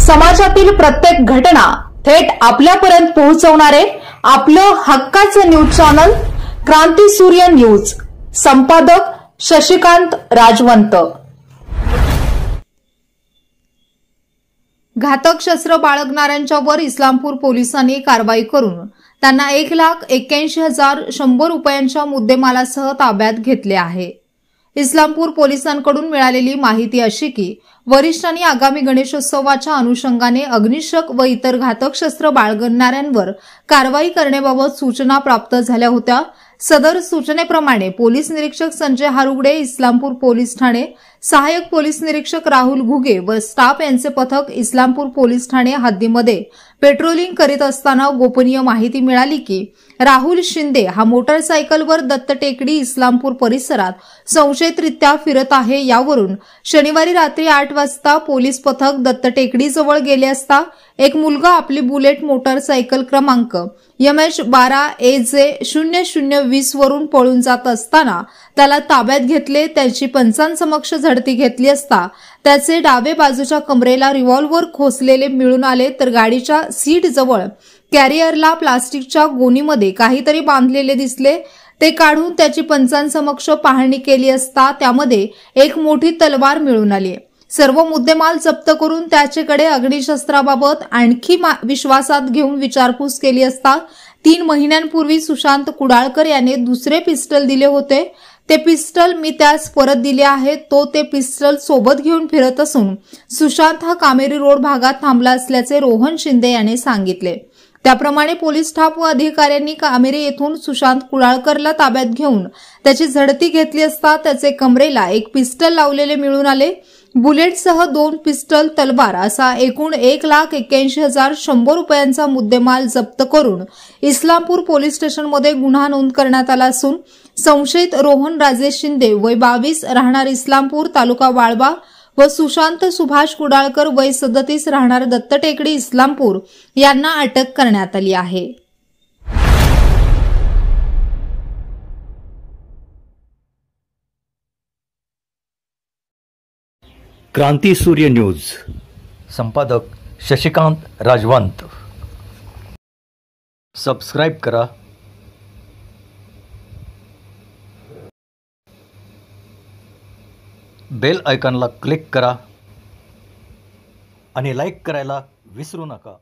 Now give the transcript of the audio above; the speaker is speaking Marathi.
समाजातील प्रत्येक घटना थेट आपल्यापर्यंत पोहोचवणारे आपलं हक्काचं न्यूज चॅनल क्रांती सूर्य न्यूज। संपादक शशिकांत राजवंत। घातक शस्त्र बाळगणाऱ्यांच्या वर इस्लामपूर पोलिसांनी कारवाई करून त्यांना 1,81,100 रुपयांच्या मुद्देमालासह ताब्यात घेतले आहे। इस्लामपूर पोलिसांकडून मिळालेली माहिती अशी की वरिष्ठांनी आगामी गणेशोत्सवाच्या अनुषंगाने अग्निशक व इतर घातक शस्त्र बाळगणाऱ्यांवर कारवाई करण्याबाबत सूचना प्राप्त झाल्या होत्या। सदर सूचनेप्रमाणे पोलीस निरीक्षक संजय हारुगडे, इस्लामपूर पोलीस ठाणे, सहाय्यक पोलीस निरीक्षक राहुल घुगे व स्टाफ यांचे पथक इस्लामपूर पोलीस ठाणे हद्दीमध्ये पेट्रोलिंग करीत असताना गोपनीय माहिती मिळाली की राहुल शिंदे हा मोटरसायकलवर दत्त टेकडी इस्लामपूर परिसरात संशयितरित्या फिरत आहे। यावरून शनिवारी रात्री 8 वाजता पोलीस पथक दत्त टेकडी जवळ गेले असता एक मुलगा आपली बुलेट मोटरसायकल क्रमांक MH12AJ0020 वरून पळून जात असताना त्याला ताब्यात घेतले। त्याची पंचांसमक्ष झडती घेतली असता त्याचे डावे बाजूच्या कमरेला रिव्हॉल्वर खोसलेले मिळून आले, तर गाडीच्या सीट जवळ कॅरियरला प्लास्टिकच्या गोणीमध्ये काहीतरी बांधलेले दिसले। ते काढून त्याची पंचांसमक्ष पाहणी केली असता त्यामध्ये एक मोठी तलवार मिळून आली। सर्व मुद्देमाल जप्त करून त्याच्याकडे अग्निशस्त्राबाबत आणखी विश्वासात घेऊन विचारपूस केली असता 3 महिन्यांपूर्वी सुशांत कुडाळकर याने दुसरे पिस्टल दिले होते। ते पिस्टल मी त्यास परत दिले आहे। तो ते पिस्टल सोबत घेऊन फिरत असून सुशांत हा कामेरी रोड भागात थांबला असल्याचे रोहन शिंदे याने सांगितले। त्याप्रमाणे पोलीस स्टाफ व अधिकाऱ्यांनी कामेरी येथून सुशांत कुडाळकरला ताब्यात घेऊन त्याची झडती घेतली असता त्याचे कमरेला एक पिस्टल लावलेले मिळून आले। बुलेटसह 2 पिस्टल, तलवार असा एकूण 1,81,100 रुपयांचा मुद्देमाल जप्त करून इस्लामपूर पोलीस स्टेशनमध्ये गुन्हा नोंद करण्यात आला असून संशयित रोहन राजेश शिंदे वय 22 राहणार इस्लामपूर तालुका वाळवा व सुशांत सुभाष कुडाळकर वय 37 राहणार दत्त टेकडी इस्लामपूर यांना अटक करण्यात आली आहे। क्रांती सूर्य न्यूज। संपादक शशिकांत राजवंत। सबस्क्राइब करा, बेल आयकॉनला क्लिक करा आणि लाईक करायला विसरू नका।